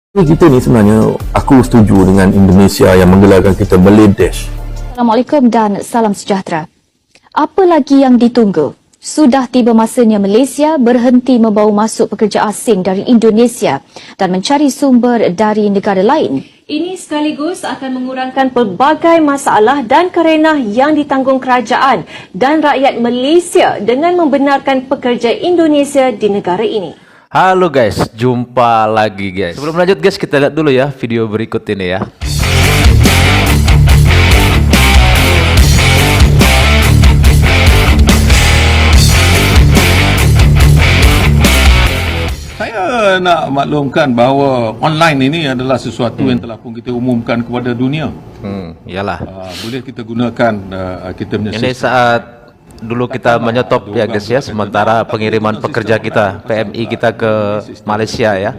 Kita ni sebenarnya aku setuju dengan Indonesia yang menggelarkan kita Malay Dash. Assalamualaikum dan salam sejahtera. Apa lagi yang ditunggu? Sudah tiba masanya Malaysia berhenti membawa masuk pekerja asing dari Indonesia dan mencari sumber dari negara lain. Ini sekaligus akan mengurangkan pelbagai masalah dan kerenah yang ditanggung kerajaan dan rakyat Malaysia dengan membenarkan pekerja Indonesia di negara ini. Halo guys, jumpa lagi guys. Sebelum lanjut guys, kita lihat dulu ya video berikut ini ya. Saya nak maklumkan bahawa online ini adalah sesuatu yang telah pun kita umumkan kepada dunia. Iyalah. Boleh kita gunakan kita punya Ini saat dulu kita menyetop ya guys ya, sementara pengiriman pekerja kita, PMI kita ke Malaysia ya.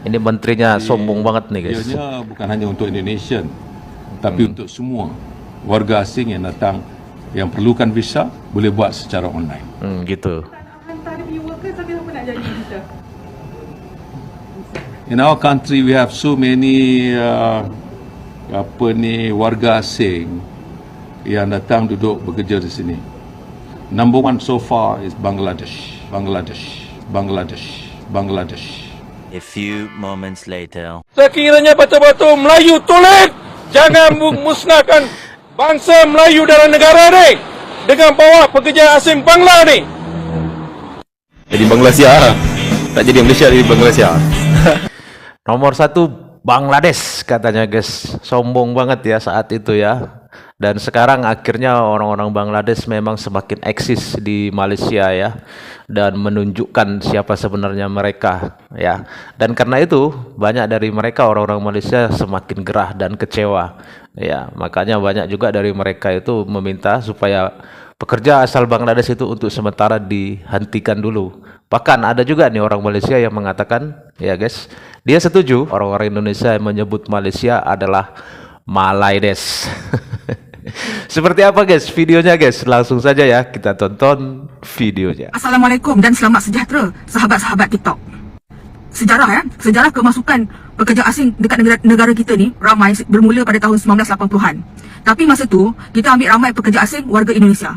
Ini menterinya sombong banget nih guys. Ianya bukan hanya untuk Indonesian, tapi untuk semua warga asing yang datang yang perlukan visa boleh buat secara online. Gitu. In our country we have so many warga asing yang datang duduk bekerja di sini. Number one so far is Bangladesh. A few moments later. Sekiranya betul-betul Melayu tulen, jangan musnahkan bangsa Melayu dalam negara ni dengan bawa pekerja asing Bangla ni. Jadi Bangladesh, tak jadi Malaysia, jadi Bangladesh. Nomor 1 Bangladesh katanya guys. Sombong banget ya saat itu ya. Dan sekarang akhirnya orang-orang Bangladesh memang semakin eksis di Malaysia ya, dan menunjukkan siapa sebenarnya mereka ya. Dan karena itu banyak dari mereka, orang-orang Malaysia, semakin gerah dan kecewa ya. Makanya banyak juga dari mereka itu meminta supaya pekerja asal Bangladesh itu untuk sementara dihentikan dulu. Bahkan ada juga nih orang Malaysia yang mengatakan ya guys, dia setuju orang-orang Indonesia yang menyebut Malaysia adalah Malaides. Seperti apa guys videonya guys? Langsung saja ya kita tonton videonya. Assalamualaikum dan selamat sejahtera sahabat-sahabat TikTok. Sejarah sejarah kemasukan pekerja asing dekat negara kita ni ramai bermula pada tahun 1980-an. Tapi masa tu kita ambil ramai pekerja asing warga Indonesia.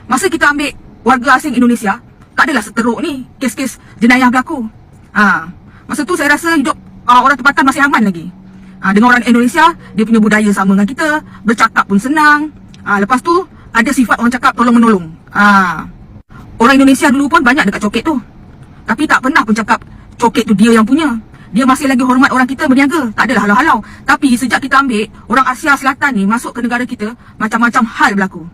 Masa kita ambil warga asing Indonesia, tak adalah seteruk ni kes-kes jenayah berlaku. Masa tu saya rasa hidup orang tempatan masih aman lagi. Dengan orang Indonesia, dia punya budaya sama dengan kita, bercakap pun senang. Lepas tu ada sifat orang cakap tolong-menolong. Orang Indonesia dulu pun banyak dekat coket tu, tapi tak pernah pun cakap coket tu dia yang punya. Dia masih lagi hormat orang kita berniaga, tak adalah halau-halau. Tapi sejak kita ambil orang Asia Selatan ni masuk ke negara kita, macam-macam hal berlaku.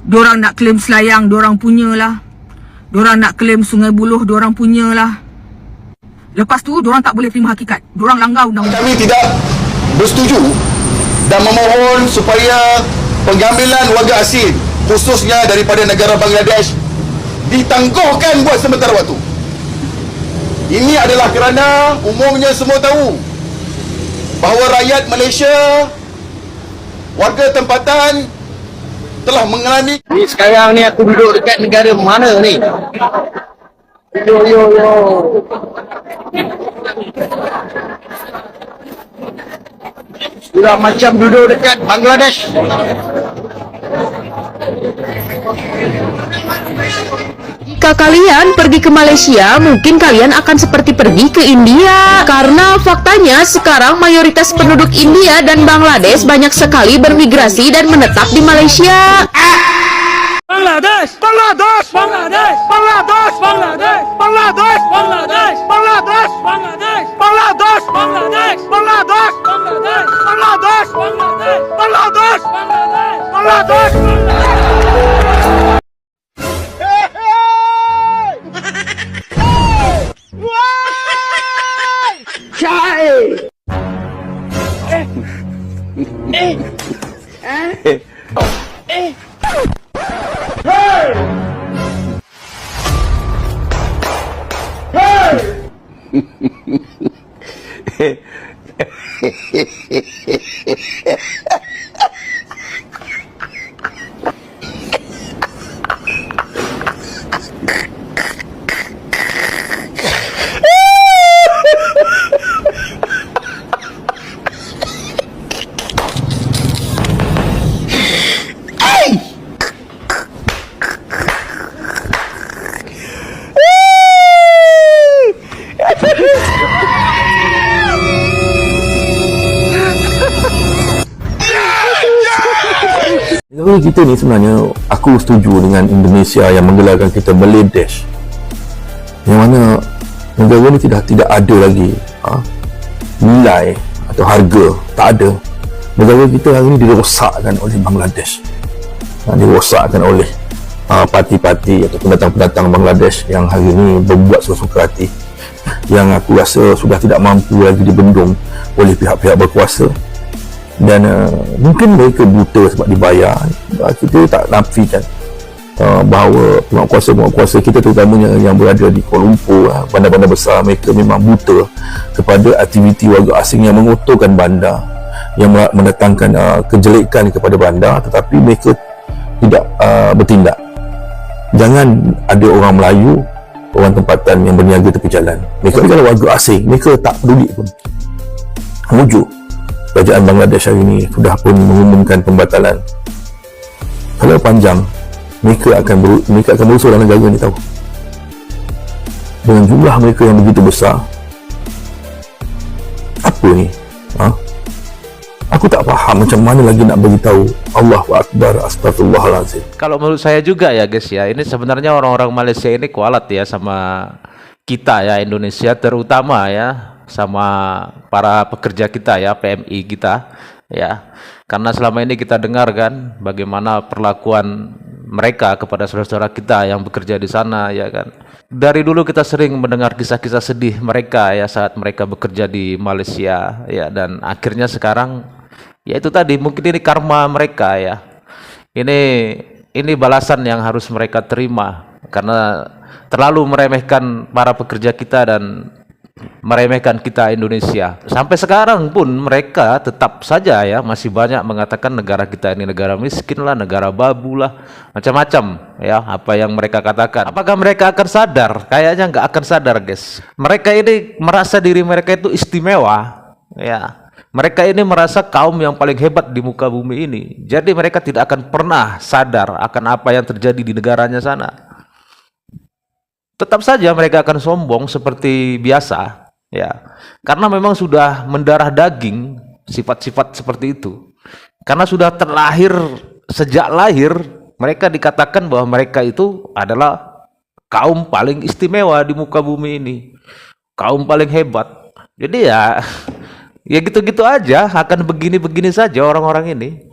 Diorang nak claim Selayang, diorang punyalah. Diorang nak claim Sungai Buloh, diorang punyalah. Lepas tu diorang tak boleh terima hakikat, diorang langgar undang-undang. Kami tidak bersetuju dan memohon supaya pengambilan warga asing khususnya daripada negara Bangladesh ditangguhkan buat sementara waktu. Ini adalah kerana umumnya semua tahu bahawa rakyat Malaysia, warga tempatan telah mengalami. Ni sekarang ni aku duduk dekat negara mana ni? Yo. Sudah macam duduk dekat Bangladesh. Jika kalian pergi ke Malaysia, mungkin kalian akan seperti pergi ke India. Karena faktanya sekarang mayoritas penduduk India dan Bangladesh banyak sekali bermigrasi dan menetap di Malaysia. Bangladesh, Bangladesh, Bangladesh, Bangladesh, Bangladesh, Bangladesh, Bangladesh, Bangladesh, Bangladesh, Bangladesh, Bangladesh, Bangladesh, Bangladesh, Bangladesh, Bangladesh, Bangladesh, Bangladesh. bagi kita ni sebenarnya aku setuju dengan Indonesia yang menggelarkan kita Malay Dash, yang mana negara ni tidak ada lagi nilai atau harga, tak ada. Negara kita hari ni dirosakkan oleh Bangladesh, dirosakkan oleh parti-parti atau pendatang-pendatang Bangladesh yang hari ini berbuat sesuka hati, yang aku rasa sudah tidak mampu lagi dibendung oleh pihak-pihak berkuasa. Dan mungkin mereka buta sebab dibayar. Kita tak nafikan bahawa penguat kuasa kita, terutamanya yang berada di Kuala Lumpur, bandar-bandar besar, mereka memang buta kepada aktiviti warga asing yang mengotorkan bandar, yang mendatangkan kejelekan kepada bandar, tetapi mereka tidak bertindak. Jangan ada orang Melayu, orang tempatan yang berniaga tepi jalan. Mereka adalah warga asing, mereka tak peduli pun. Wujud kerajaan Bangladesh hari ini sudah pun mengumumkan pembatalan. Kalau panjang, mereka akan berusaha dalam negara ni, tahu. Dengan jumlah mereka yang begitu besar, apa ni? Aku tak faham macam mana lagi nak beritahu Allahu Akbar, astagfirullahalazim. Kalau menurut saya juga ya guys ya, ini sebenarnya orang-orang Malaysia ini kualat ya sama kita ya, Indonesia terutama ya, sama para pekerja kita ya, PMI kita ya. Karena selama ini kita dengar kan bagaimana perlakuan mereka kepada saudara-saudara kita yang bekerja di sana ya kan. Dari dulu kita sering mendengar kisah-kisah sedih mereka ya saat mereka bekerja di Malaysia ya, dan akhirnya sekarang ya itu tadi, mungkin ini karma mereka ya. Ini balasan yang harus mereka terima karena terlalu meremehkan para pekerja kita dan meremehkan kita Indonesia. Sampai sekarang pun mereka tetap saja ya masih banyak mengatakan negara kita ini negara miskin lah, negara babu lah, macam-macam ya apa yang mereka katakan. Apakah mereka akan sadar? Kayaknya nggak akan sadar guys. Mereka ini merasa diri mereka itu istimewa ya. Mereka ini merasa kaum yang paling hebat di muka bumi ini. Jadi mereka tidak akan pernah sadar akan apa yang terjadi di negaranya sana. Tetap saja mereka akan sombong seperti biasa ya, karena memang sudah mendarah daging sifat-sifat seperti itu. Karena sudah terlahir, sejak lahir mereka dikatakan bahwa mereka itu adalah kaum paling istimewa di muka bumi ini, kaum paling hebat. Jadi ya gitu-gitu aja, akan begini-begini saja orang-orang ini.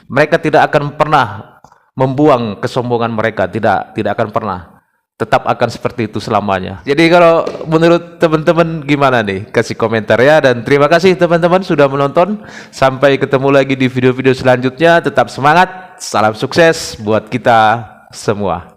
Mereka tidak akan pernah membuang kesombongan mereka, tidak akan pernah. Tetap akan seperti itu selamanya. Jadi kalau menurut teman-teman gimana nih? Kasih komentar ya, dan terima kasih teman-teman sudah menonton. Sampai ketemu lagi di video-video selanjutnya. Tetap semangat, salam sukses buat kita semua.